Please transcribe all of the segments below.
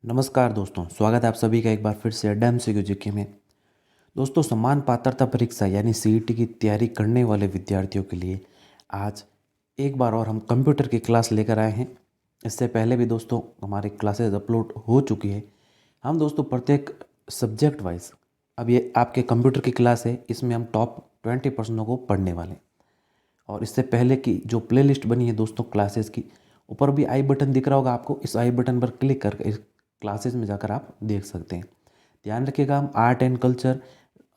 नमस्कार दोस्तों, स्वागत है आप सभी का एक बार फिर से अड्डा एमसीक्यू जीके में। दोस्तों, समान पात्रता परीक्षा यानी सीईटी की तैयारी करने वाले विद्यार्थियों के लिए आज एक बार और हम कंप्यूटर की क्लास लेकर आए हैं। इससे पहले भी दोस्तों हमारी क्लासेस अपलोड हो चुकी है। हम दोस्तों प्रत्येक सब्जेक्ट वाइज अब ये आपके कंप्यूटर की क्लास है, इसमें हम टॉप 20% को पढ़ने वाले हैं। और इससे पहले की जो प्लेलिस्ट बनी है दोस्तों क्लासेस की, ऊपर भी आई बटन दिख रहा होगा आपको, इस आई बटन पर क्लिक करके इस क्लासेस में जाकर आप देख सकते हैं। ध्यान रखिएगा, हम आर्ट एंड कल्चर,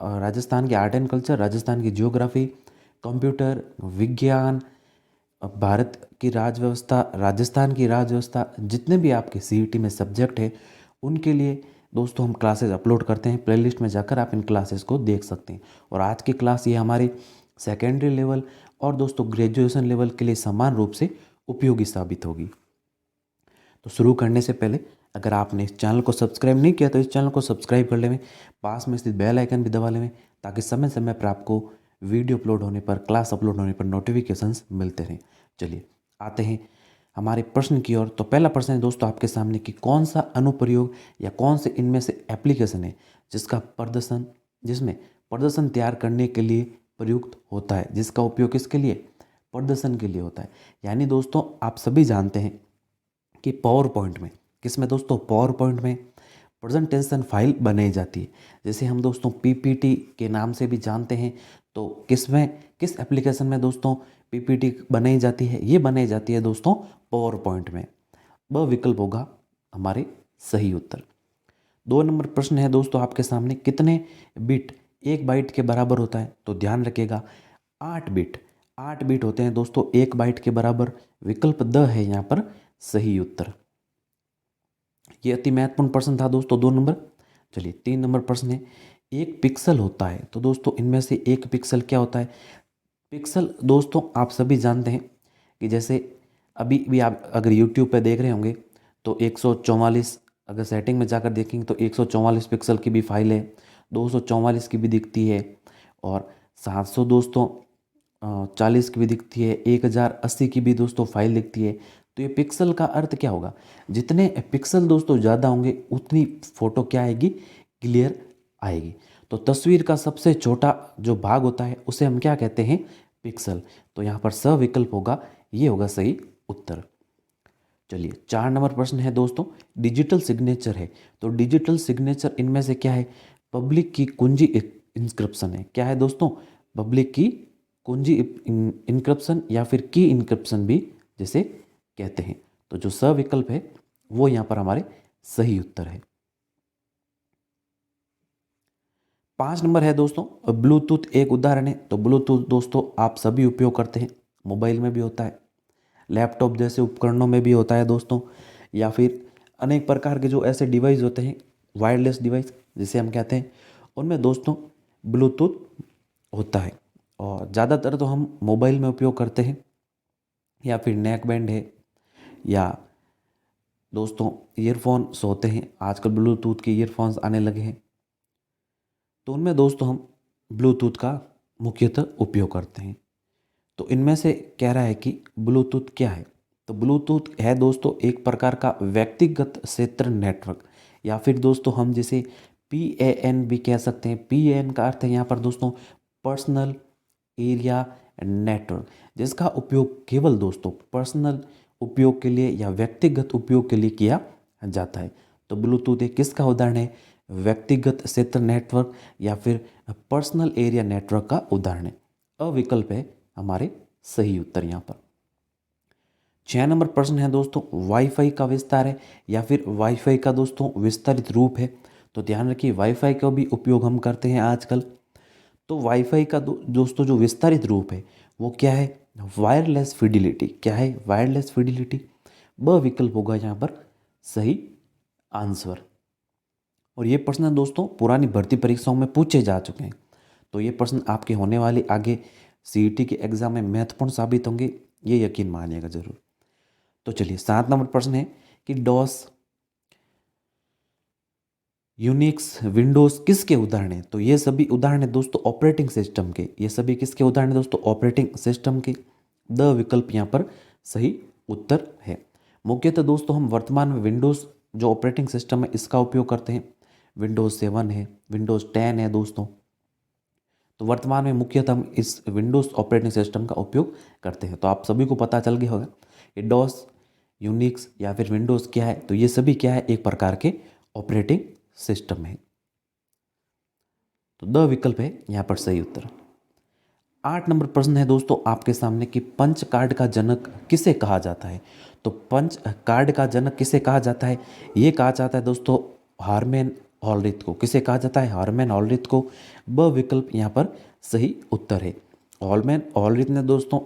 राजस्थान की आर्ट एंड कल्चर, राजस्थान की जियोग्राफी, कंप्यूटर विज्ञान, भारत की राजव्यवस्था, राजस्थान की राजव्यवस्था, जितने भी आपके सीईटी में सब्जेक्ट है उनके लिए दोस्तों हम क्लासेस अपलोड करते हैं। प्लेलिस्ट में जाकर आप इन क्लासेस को देख सकते हैं। और आज की क्लास ये हमारी सेकेंडरी लेवल और दोस्तों ग्रेजुएशन लेवल के लिए समान रूप से उपयोगी साबित होगी। तो शुरू करने से पहले अगर आपने इस चैनल को सब्सक्राइब नहीं किया तो इस चैनल को सब्सक्राइब कर लें, पास में स्थित बेल आइकन भी दबा लें ताकि समय समय पर आपको वीडियो अपलोड होने पर, क्लास अपलोड होने पर नोटिफिकेशंस मिलते रहें। चलिए आते हैं हमारे प्रश्न की ओर। तो पहला प्रश्न है दोस्तों आपके सामने कि कौन सा अनुप्रयोग या कौन से इनमें से एप्लीकेशन है जिसमें प्रदर्शन तैयार करने के लिए प्रयुक्त होता है, जिसका उपयोग किसके लिए, प्रदर्शन के लिए होता है। यानी दोस्तों आप सभी जानते हैं कि पावर पॉइंट में, किसमें दोस्तों, पावर पॉइंट में प्रेजेंटेशन फाइल बनाई जाती है, जैसे हम दोस्तों पीपीटी के नाम से भी जानते हैं। तो किस एप्लीकेशन में दोस्तों पीपीटी बनाई जाती है, ये बनाई जाती है दोस्तों पावर पॉइंट में। ब विकल्प होगा हमारे सही उत्तर। 2 नंबर प्रश्न है दोस्तों आपके सामने, कितने बिट 1 बाइट के बराबर होता है। तो ध्यान रखिएगा 8 बिट, 8 बिट होते हैं दोस्तों 1 बाइट के बराबर। विकल्प द है यहाँ पर सही उत्तर। ये अति महत्वपूर्ण प्रश्न था दोस्तों 2 नंबर। चलिए 3 नंबर प्रश्न है, एक पिक्सल होता है। तो दोस्तों इनमें से एक पिक्सल क्या होता है। पिक्सल दोस्तों आप सभी जानते हैं कि जैसे अभी भी आप अगर यूट्यूब पे देख रहे होंगे तो 144, अगर सेटिंग में जाकर देखेंगे तो 144 पिक्सल की भी फाइल है, 244 की भी दिखती है, और 700 दोस्तों 40 की भी दिखती है, 1080 की भी दोस्तों फाइल दिखती है। तो ये पिक्सल का अर्थ क्या होगा, जितने पिक्सल दोस्तों ज़्यादा होंगे उतनी फ़ोटो क्या आएगी, क्लियर आएगी। तो तस्वीर का सबसे छोटा जो भाग होता है उसे हम क्या कहते हैं, पिक्सल। तो यहाँ पर स विकल्प होगा, ये होगा सही उत्तर। चलिए 4 नंबर प्रश्न है दोस्तों, डिजिटल सिग्नेचर है। तो डिजिटल सिग्नेचर इनमें से क्या है, पब्लिक की कुंजी इंस्क्रिप्शन है। क्या है दोस्तों, पब्लिक की कुंजी इंक्रिप्शन या फिर की इंक्रिप्शन भी जिसे कहते हैं। तो जो स विकल्प है वो यहाँ पर हमारे सही उत्तर है। 5 नंबर है दोस्तों, ब्लूटूथ एक उदाहरण है। तो ब्लूटूथ दोस्तों आप सभी उपयोग करते हैं, मोबाइल में भी होता है, लैपटॉप जैसे उपकरणों में भी होता है दोस्तों, या फिर अनेक प्रकार के जो ऐसे डिवाइस होते हैं, वायरलेस डिवाइस जिसे हम कहते हैं, उनमें दोस्तों ब्लूटूथ होता है। और ज़्यादातर तो हम मोबाइल में उपयोग करते हैं, या फिर नेक बैंड है, या दोस्तों ईयरफोन्स होते हैं, आजकल ब्लूटूथ के ईयरफोन्स आने लगे हैं। तो उनमें दोस्तों हम ब्लूटूथ का मुख्यतः उपयोग करते हैं। तो इनमें से कह रहा है कि ब्लूटूथ क्या है। तो ब्लूटूथ है दोस्तों एक प्रकार का व्यक्तिगत क्षेत्र नेटवर्क, या फिर दोस्तों हम जिसे PAN भी कह सकते हैं। PAN का अर्थ है यहाँ पर दोस्तों पर्सनल एरिया नेटवर्क, जिसका उपयोग केवल दोस्तों पर्सनल उपयोग के लिए या व्यक्तिगत उपयोग के लिए किया जाता है। तो ब्लूटूथ एक किसका उदाहरण है, व्यक्तिगत क्षेत्र नेटवर्क या फिर पर्सनल एरिया नेटवर्क का उदाहरण है। अविकल्प है हमारे सही उत्तर यहाँ पर। 6 नंबर प्रश्न है दोस्तों, वाईफाई का विस्तार है या फिर वाईफाई का दोस्तों विस्तारित रूप है। तो ध्यान रखिए वाईफाई का भी उपयोग हम करते हैं आजकल। तो वाईफाई का दोस्तों जो विस्तारित रूप है वो क्या है, वायरलेस फिडिलिटी। क्या है, वायरलेस फिडिलिटी। ब विकल्प होगा यहाँ पर सही आंसर। और ये प्रश्न दोस्तों पुरानी भर्ती परीक्षाओं में पूछे जा चुके हैं, तो ये प्रश्न आपके होने वाले आगे सीईटी के एग्जाम में महत्वपूर्ण साबित होंगे, ये यकीन मानिएगा जरूर। तो चलिए 7 नंबर प्रश्न है कि डॉस, यूनिक्स, विंडोज किसके उदाहरण हैं। तो ये सभी उदाहरण है दोस्तों ऑपरेटिंग सिस्टम के। ये सभी किसके उदाहरण है दोस्तों, ऑपरेटिंग सिस्टम के। द विकल्प यहाँ पर सही उत्तर है। मुख्यतः दोस्तों हम वर्तमान में विंडोज जो ऑपरेटिंग सिस्टम है इसका उपयोग करते हैं। विंडोज़ 7 है, विंडोज़ 10 है दोस्तों। तो वर्तमान में मुख्यतः हम इस विंडोज़ ऑपरेटिंग सिस्टम का उपयोग करते हैं। तो आप सभी को पता चल गया होगा कि डॉस, यूनिक्स या फिर विंडोज़ क्या है। तो ये सभी क्या है, एक प्रकार के ऑपरेटिंग सिस्टम है। तो द विकल्प है यहाँ पर सही उत्तर। 8 नंबर प्रश्न है दोस्तों आपके सामने कि पंच कार्ड का जनक किसे कहा जाता है। तो पंच कार्ड का जनक किसे कहा जाता है, ये कहा जाता है दोस्तों हारमैन ऑलरिथ को। किसे कहा जाता है, हारमैन ऑलरिथ को। ब विकल्प यहाँ पर सही उत्तर है। हारमैन ऑलरिथ ने दोस्तों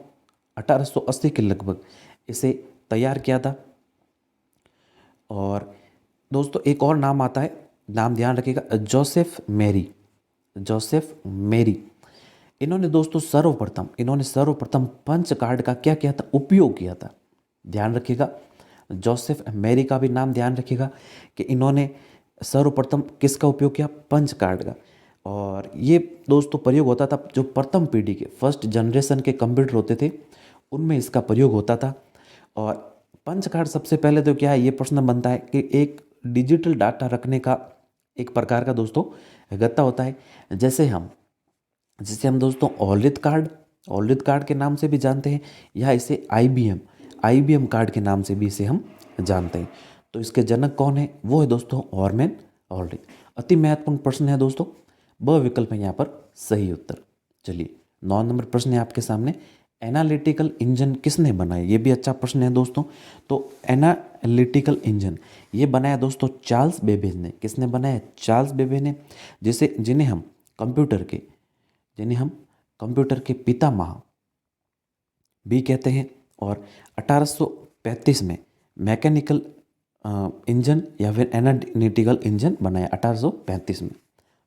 1880 के लगभग इसे तैयार किया था। और दोस्तों एक और नाम आता है, नाम ध्यान रखिएगा, जोसेफ मेरी। जोसेफ मेरी इन्होंने दोस्तों सर्वप्रथम पंच कार्ड का क्या किया था, उपयोग किया था। ध्यान रखिएगा, जोसेफ मेरी का भी नाम ध्यान रखिएगा कि इन्होंने सर्वप्रथम किसका उपयोग किया, पंच कार्ड का। और ये दोस्तों प्रयोग होता था जो प्रथम पीढ़ी के फर्स्ट जनरेशन के कंप्यूटर होते थे उनमें इसका प्रयोग होता था। और पंच कार्ड सबसे पहले तो क्या है, ये प्रश्न बनता है कि एक डिजिटल डाटा रखने का एक प्रकार का दोस्तों गत्ता होता है। जिसे हम दोस्तों ऑलरिथ कार्ड के नाम से भी जानते हैं, या इसे आईबीएम कार्ड के नाम से भी इसे हम जानते हैं। तो इसके जनक कौन है, वो है दोस्तों हारमैन ऑलरिथ। अति महत्वपूर्ण प्रश्न है दोस्तों, ब विकल्प है यहाँ पर सही उत्तर। चलिए 9 नंबर प्रश्न है आपके सामने, एनालिटिकल इंजन किसने बनाया। ये भी अच्छा प्रश्न है दोस्तों। तो एनालिटिकल इंजन ये बनाया दोस्तों चार्ल्स बेबेज ने। किसने बनाया, चार्ल्स बेबेज ने, जिन्हें हम कंप्यूटर के पितामह भी कहते हैं। और 1835 में मैकेनिकल इंजन या फिर एनालिटिकल इंजन बनाया 1835 में।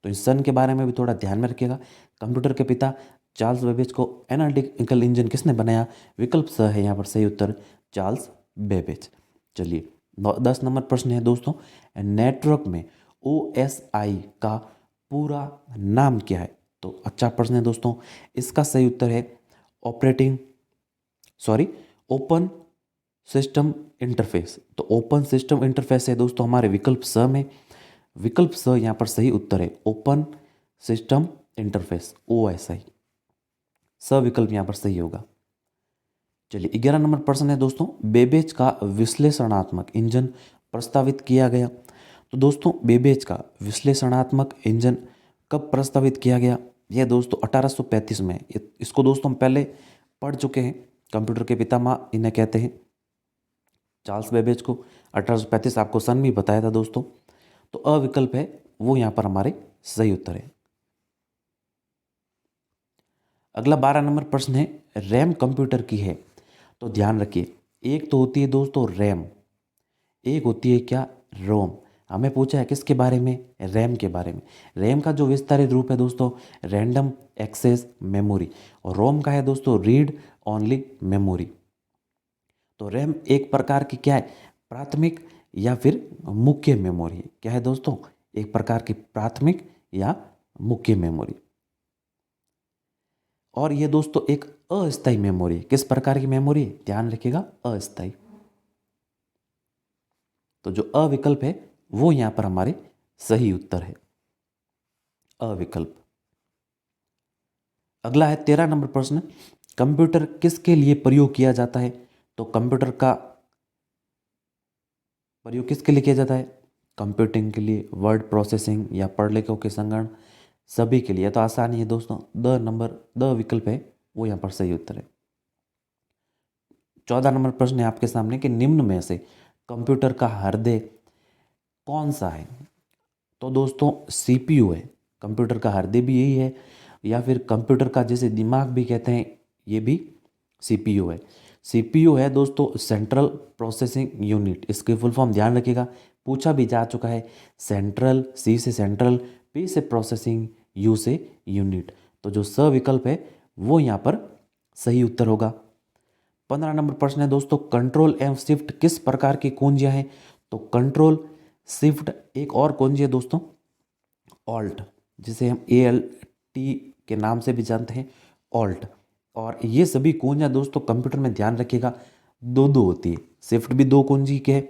तो इस सन के बारे में भी थोड़ा ध्यान में रखिएगा। कंप्यूटर के पिता चार्ल्स बेबेज को एनालिटिकल इंजन किसने बनाया, विकल्प स है यहाँ पर सही उत्तर, चार्ल्स बेबेज। चलिए 10 नंबर प्रश्न है दोस्तों, नेटवर्क में OSI का पूरा नाम क्या है। तो अच्छा प्रश्न है दोस्तों, इसका सही उत्तर है ओपन सिस्टम इंटरफेस। तो ओपन सिस्टम इंटरफेस है दोस्तों हमारे विकल्प स में। विकल्प स यहाँ पर सही उत्तर है, ओपन सिस्टम इंटरफेस OSI। स विकल्प यहाँ पर सही होगा। चलिए 11 नंबर प्रश्न है दोस्तों, बेबेज का विश्लेषणात्मक इंजन प्रस्तावित किया गया। तो दोस्तों बेबेज का विश्लेषणात्मक इंजन कब प्रस्तावित किया गया, यह दोस्तों 1835 में। इसको दोस्तों हम पहले पढ़ चुके हैं, कंप्यूटर के पितामह इन्हें कहते हैं, चार्ल्स बेबेज को। 1835 आपको सन भी बताया था दोस्तों। तो अविकल्प है वो यहाँ पर हमारे सही उत्तर है। अगला 12 नंबर प्रश्न है, रैम कंप्यूटर की है। तो ध्यान रखिए, एक तो होती है दोस्तों रैम, एक होती है क्या, रोम। हमें पूछा है किसके बारे में, रैम के बारे में। रैम का जो विस्तारित रूप है दोस्तों रैंडम एक्सेस मेमोरी, और रोम का है दोस्तों रीड ओनली मेमोरी। तो रैम एक प्रकार की क्या है, प्राथमिक या फिर मुख्य मेमोरी। क्या है दोस्तों, एक प्रकार की प्राथमिक या मुख्य मेमोरी। और ये दोस्तों एक अस्थायी मेमोरी। किस प्रकार की मेमोरी, ध्यान रखिएगा, अस्थायी। तो जो अविकल्प है वो यहां पर हमारे सही उत्तर है, अविकल्प। अगला है 13 नंबर प्रश्न, कंप्यूटर किसके लिए प्रयोग किया जाता है। तो कंप्यूटर का प्रयोग किसके लिए किया जाता है, कंप्यूटिंग के लिए, वर्ड प्रोसेसिंग या पढ़ लिखों के संगणन, सभी के लिए। तो आसानी है दोस्तों, द विकल्प है वो यहां पर सही उत्तर है। 14 नंबर प्रश्न है आपके सामने कि निम्न में से कंप्यूटर का हृदय कौन सा है। तो दोस्तों CPU है, कंप्यूटर का हृदय भी यही है, या फिर कंप्यूटर का जैसे दिमाग भी कहते हैं, ये भी CPU है। CPU है दोस्तों सेंट्रल प्रोसेसिंग यूनिट। इसके फुल फॉर्म ध्यान रखिएगा, पूछा भी जा चुका है। सेंट्रल, C से सेंट्रल, P से प्रोसेसिंग, U से यूनिट। तो जो स विकल्प है वो यहाँ पर सही उत्तर होगा। 15 नंबर प्रश्न है दोस्तों, कंट्रोल एवं शिफ्ट किस प्रकार की कुंजियां हैं। तो कंट्रोल, शिफ्ट, एक और कुंजी है दोस्तों ऑल्ट, जिसे हम ALT के नाम से भी जानते हैं, ऑल्ट। और ये सभी कुंजियां दोस्तों कंप्यूटर में ध्यान रखिएगा दो दो होती है। शिफ्ट भी दो कुंजी के है,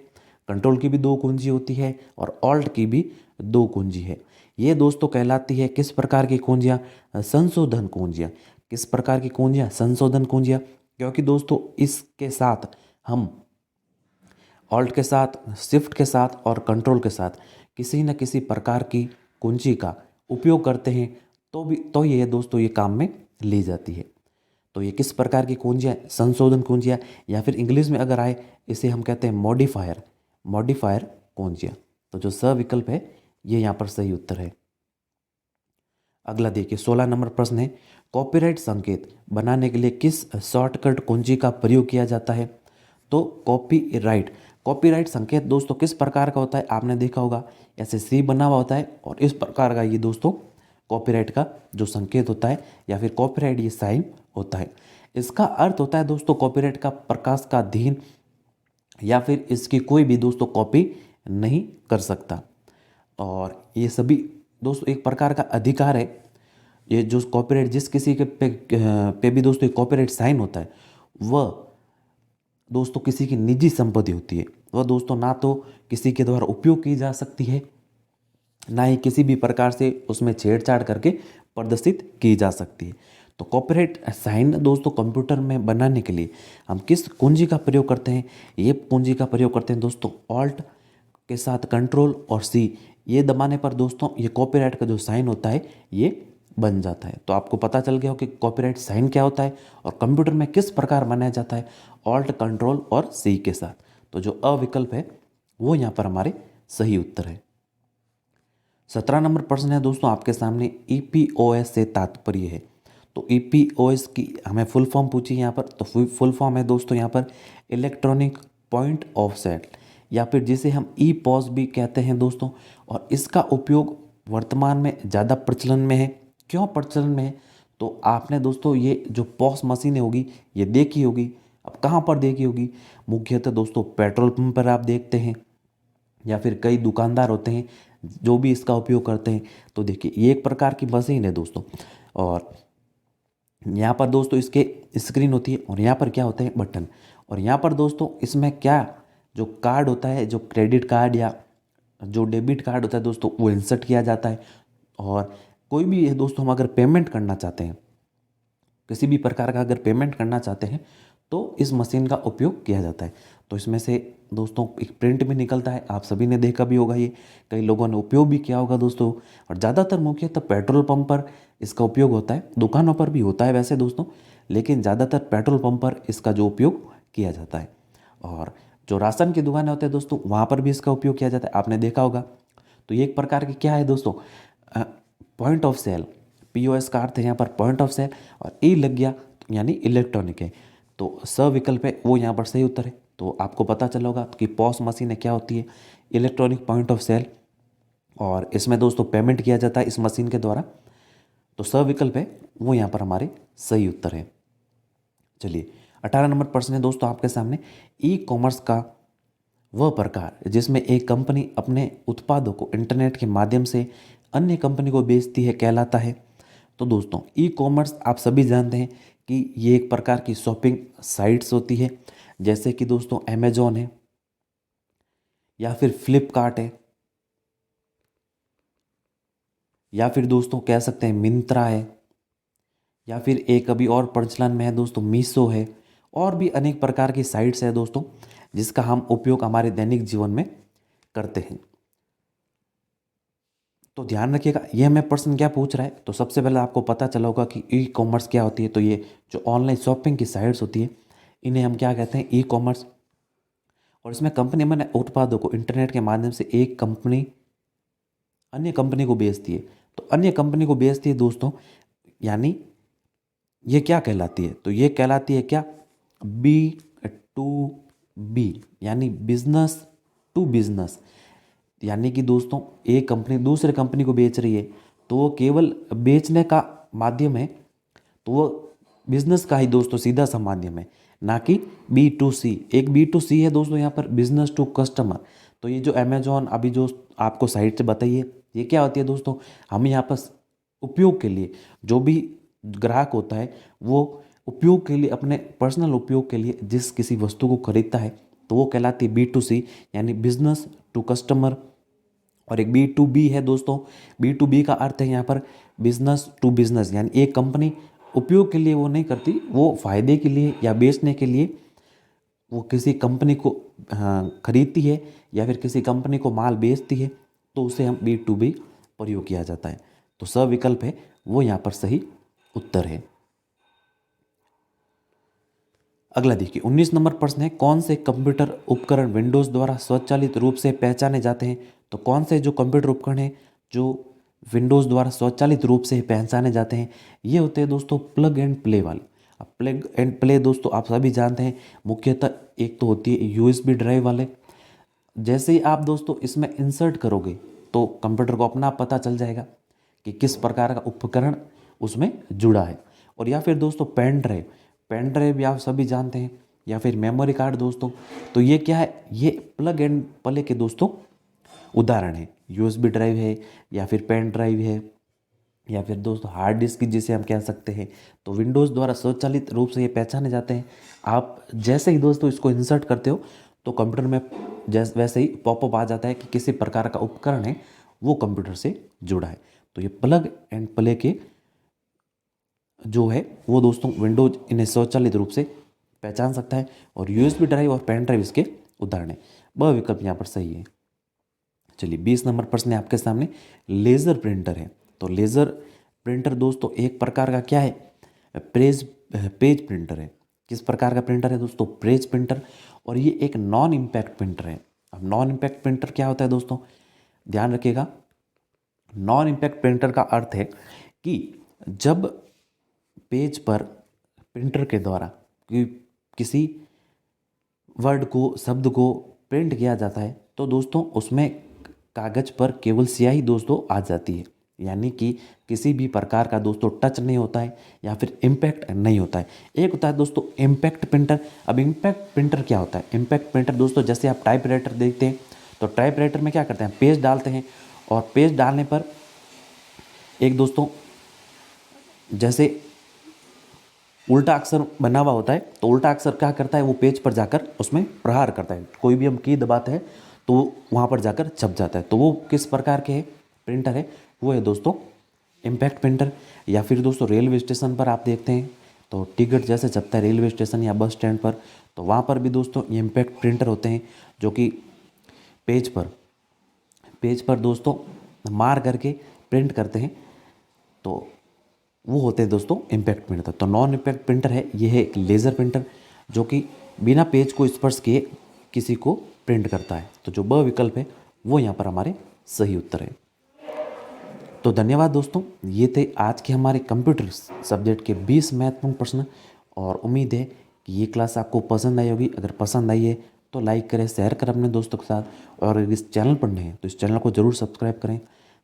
कंट्रोल की भी दो कुंजी होती है और ऑल्ट की भी दो कुंजी है। ये दोस्तों कहलाती है किस प्रकार की कुंजियाँ? संशोधन कुंजियाँ। किस प्रकार की कुंजियाँ? संशोधन कुंजियाँ। क्योंकि दोस्तों इसके साथ हम ऑल्ट के साथ, शिफ्ट के साथ और कंट्रोल के साथ किसी न किसी प्रकार की कुंजी का उपयोग करते हैं, तो ये दोस्तों ये काम में ली जाती है। तो ये किस प्रकार की कुंजियाँ? संशोधन कुंजियाँ, या फिर इंग्लिश में अगर आए इसे हम कहते हैं मॉडिफायर, मॉडिफायर कुंजियाँ। तो जो स विकल्प है ये यहाँ पर सही उत्तर है। अगला देखिए 16 नंबर प्रश्न है, कॉपीराइट संकेत बनाने के लिए किस शॉर्टकट कुंजी का प्रयोग किया जाता है? तो कॉपीराइट संकेत दोस्तों किस प्रकार का होता है? आपने देखा होगा ऐसे सी बना हुआ होता है और इस प्रकार का ये दोस्तों कॉपीराइट का जो संकेत होता है या फिर कॉपीराइट ये साइन होता है। इसका अर्थ होता है दोस्तों कॉपीराइट का प्रकाश का अधीन या फिर इसकी कोई भी दोस्तों कॉपी नहीं कर सकता। और ये सभी दोस्तों एक प्रकार का अधिकार है। ये जो कॉपीराइट जिस किसी के पे भी दोस्तों कॉपीराइट साइन होता है वह दोस्तों किसी की निजी संपत्ति होती है। वह दोस्तों ना तो किसी के द्वारा उपयोग की जा सकती है, ना ही किसी भी प्रकार से उसमें छेड़छाड़ करके प्रदर्शित की जा सकती है। तो कॉपीराइट साइन दोस्तों कंप्यूटर में बनाने के लिए हम किस कुंजी का प्रयोग करते हैं? ये कुंजी का प्रयोग करते हैं दोस्तों ऑल्ट के साथ कंट्रोल और सी, ये दबाने पर दोस्तों ये कॉपीराइट का जो साइन होता है ये बन जाता है। तो आपको पता चल गया हो कि कॉपीराइट साइन क्या होता है और कंप्यूटर में किस प्रकार बनाया जाता है, ऑल्ट, कंट्रोल और सी के साथ। तो जो अ विकल्प है वो यहाँ पर हमारे सही उत्तर है। 17 नंबर प्रश्न है दोस्तों आपके सामने, ईपीओएस से तात्पर्य है। तो ईपीओएस की हमें फुल फॉर्म पूछी यहाँ पर, तो फुल फॉर्म है दोस्तों यहाँ पर इलेक्ट्रॉनिक पॉइंट ऑफ सेल, या फिर जिसे हम ई पॉस भी कहते हैं दोस्तों। और इसका उपयोग वर्तमान में ज़्यादा प्रचलन में है। क्यों प्रचलन में है? तो आपने दोस्तों ये जो पॉस मशीनें होगी ये देखी होगी। अब कहाँ पर देखी होगी? मुख्यतः दोस्तों पेट्रोल पंप पर आप देखते हैं, या फिर कई दुकानदार होते हैं जो भी इसका उपयोग करते हैं। तो देखिए ये एक प्रकार की मशीन है दोस्तों, और यहाँ पर दोस्तों इसके स्क्रीन होती है और यहाँ पर क्या होते हैं? बटन। और यहाँ पर दोस्तों इसमें क्या जो कार्ड होता है, जो क्रेडिट कार्ड या जो डेबिट कार्ड होता है दोस्तों वो इंसर्ट किया जाता है। और कोई भी है दोस्तों हम अगर पेमेंट करना चाहते हैं, किसी भी प्रकार का अगर पेमेंट करना चाहते हैं तो इस मशीन का उपयोग किया जाता है। तो इसमें से दोस्तों एक प्रिंट भी निकलता है, आप सभी ने देखा भी होगा, ये कई लोगों ने उपयोग भी किया होगा दोस्तों। और ज़्यादातर मुख्यतः पेट्रोल पंप पर इसका उपयोग होता है, दुकानों पर भी होता है वैसे दोस्तों, लेकिन ज़्यादातर पेट्रोल पंप पर इसका जो उपयोग किया जाता है। और जो राशन की दुकानें होते हैं दोस्तों वहाँ पर भी इसका उपयोग किया जाता है, आपने देखा होगा। तो ये एक प्रकार की क्या है दोस्तों? पॉइंट ऑफ सेल, पीओएस का अर्थ है यहाँ पर पॉइंट ऑफ सेल, और ई लग गया यानी इलेक्ट्रॉनिक है। तो स विकल्प है वो यहाँ पर सही उत्तर है। तो आपको पता चला होगा कि पॉस मशीन क्या होती है? इलेक्ट्रॉनिक पॉइंट ऑफ सेल, और इसमें दोस्तों पेमेंट किया जाता है इस मशीन के द्वारा। तो स विकल्प है वो यहाँ पर हमारे सही उत्तर है। चलिए 18 नंबर प्रश्न है दोस्तों आपके सामने, ई कॉमर्स का वह प्रकार जिसमें एक कंपनी अपने उत्पादों को इंटरनेट के माध्यम से अन्य कंपनी को बेचती है कहलाता है। तो दोस्तों ई कॉमर्स आप सभी जानते हैं कि ये एक प्रकार की शॉपिंग साइट्स होती है, जैसे कि दोस्तों अमेजोन है, या फिर फ्लिपकार्ट है, या फिर दोस्तों कह सकते हैं मिंत्रा है, या फिर एक अभी और प्रचलन में है दोस्तों मीशो है। और भी अनेक प्रकार की साइट्स है दोस्तों जिसका हम उपयोग हमारे दैनिक जीवन में करते हैं। तो ध्यान रखिएगा ये हमें प्रश्न क्या पूछ रहा है। तो सबसे पहले आपको पता चला होगा कि ई कॉमर्स क्या होती है। तो ये जो ऑनलाइन शॉपिंग की साइट्स होती है इन्हें हम क्या कहते हैं? E commerce. और इसमें कंपनी अपने उत्पादों को इंटरनेट के माध्यम से एक कंपनी अन्य कंपनी को बेचती है। तो अन्य कंपनी को बेचती है दोस्तों, यानी ये क्या कहलाती है? तो ये कहलाती है क्या? बी टू बी, यानी बिजनेस टू बिजनेस। यानी कि दोस्तों एक कंपनी दूसरे कंपनी को बेच रही है तो वो केवल बेचने का माध्यम है, तो वो बिजनेस का ही दोस्तों सीधा सा माध्यम है, ना कि बी टू सी। एक बी टू सी है दोस्तों यहाँ पर बिजनेस टू कस्टमर। तो ये जो अमेजोन अभी जो आपको साइट से बताइए ये क्या होती है दोस्तों? हम यहाँ पर उपयोग के लिए जो भी ग्राहक होता है वो उपयोग के लिए अपने पर्सनल उपयोग के लिए जिस किसी वस्तु को खरीदता है तो वो कहलाती है B2C यानी बिजनेस टू कस्टमर। और एक B2B है दोस्तों। B2B का अर्थ है यहाँ पर बिजनेस टू बिजनेस, यानी एक कंपनी उपयोग के लिए वो नहीं करती, वो फायदे के लिए या बेचने के लिए वो किसी कंपनी को खरीदती है या फिर किसी कंपनी को माल बेचती है, तो उसे हम B2B प्रयोग किया जाता है। तो स विकल्प है वो यहाँ पर सही उत्तर है। अगला देखिए 19 नंबर प्रश्न है, कौन से कंप्यूटर उपकरण विंडोज़ द्वारा स्वचालित रूप से पहचाने जाते हैं। तो कौन से जो कंप्यूटर उपकरण हैं जो विंडोज़ द्वारा स्वचालित रूप से पहचाने जाते हैं, ये होते हैं दोस्तों प्लग एंड प्ले वाले। अब प्लग एंड प्ले दोस्तों आप सभी जानते हैं, मुख्यतः एक तो होती है USB ड्राइव वाले। जैसे ही आप दोस्तों इसमें इंसर्ट करोगे तो कंप्यूटर को अपना पता चल जाएगा कि किस प्रकार का उपकरण उसमें जुड़ा है। और या फिर दोस्तों पेन ड्राइव भी आप सभी जानते हैं, या फिर मेमोरी कार्ड दोस्तों। तो ये क्या है, ये प्लग एंड प्ले के दोस्तों उदाहरण है। USB ड्राइव है या फिर पेन ड्राइव है या फिर दोस्तों हार्ड डिस्क जिसे हम कह सकते हैं। तो विंडोज़ द्वारा स्वचालित रूप से ये पहचाने जाते हैं। आप जैसे ही दोस्तों इसको इंसर्ट करते हो तो कंप्यूटर में वैसे ही पॉपअप आ जाता है कि किसी प्रकार का उपकरण है वो कंप्यूटर से जुड़ा है। तो ये प्लग एंड प्ले के जो है वो दोस्तों विंडोज इन्हें स्वचालित रूप से पहचान सकता है। और USB ड्राइव और पेन ड्राइव इसके उदाहरण है। ब विकल्प यहाँ पर सही है। चलिए 20 नंबर प्रश्न है आपके सामने, लेज़र प्रिंटर है। तो लेज़र प्रिंटर दोस्तों एक प्रकार का क्या है, पेज प्रिंटर है। किस प्रकार का प्रिंटर है दोस्तों, पेज प्रिंटर। और ये एक नॉन इम्पैक्ट प्रिंटर है। अब नॉन इम्पैक्ट प्रिंटर क्या होता है दोस्तों, ध्यान रखिएगा। नॉन इम्पैक्ट प्रिंटर का अर्थ है कि जब पेज पर प्रिंटर के द्वारा किसी वर्ड को, शब्द को प्रिंट किया जाता है तो दोस्तों उसमें कागज़ पर केवल स्याही दोस्तों आ जाती है, यानी कि किसी भी प्रकार का दोस्तों टच नहीं होता है या फिर इम्पैक्ट नहीं होता है। एक होता है दोस्तों इम्पैक्ट प्रिंटर। अब इम्पैक्ट प्रिंटर क्या होता है, इम्पैक्ट प्रिंटर दोस्तों जैसे आप टाइपराइटर देखते हैं तो टाइपराइटर में क्या करते हैं, पेज डालते हैं और पेज डालने पर एक दोस्तों जैसे उल्टा अक्षर बना हुआ होता है, तो उल्टा अक्षर क्या करता है, वो पेज पर जाकर उसमें प्रहार करता है। कोई भी हम की दबाते हैं तो वहाँ पर जाकर छप जाता है। तो वो किस प्रकार के प्रिंटर है, वो है दोस्तों इम्पैक्ट प्रिंटर। या फिर दोस्तों रेलवे स्टेशन पर आप देखते हैं तो टिकट जैसे छपता है रेलवे स्टेशन या बस स्टैंड पर, तो वहाँ पर भी दोस्तों ये इम्पैक्ट प्रिंटर होते हैं जो कि पेज पर दोस्तों मार करके प्रिंट करते हैं। तो वो होते हैं दोस्तों इम्पैक्ट प्रिंटर। तो नॉन इम्पैक्ट प्रिंटर है, ये है एक लेज़र प्रिंटर जो कि बिना पेज को स्पर्श किए किसी को प्रिंट करता है। तो जो ब विकल्प है वो यहाँ पर हमारे सही उत्तर है। तो धन्यवाद दोस्तों, ये थे आज के हमारे कंप्यूटर सब्जेक्ट के 20 महत्वपूर्ण प्रश्न। और उम्मीद है कि ये क्लास आपको पसंद आई होगी। अगर पसंद आई है तो लाइक करें, शेयर करें अपने दोस्तों के साथ। और अगर इस चैनल पर नए हैं तो इस चैनल को ज़रूर सब्सक्राइब करें।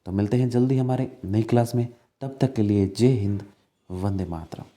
तो मिलते हैं जल्दी हमारे नई क्लास में, तब तक के लिए जय हिंद, वंदे मातरम।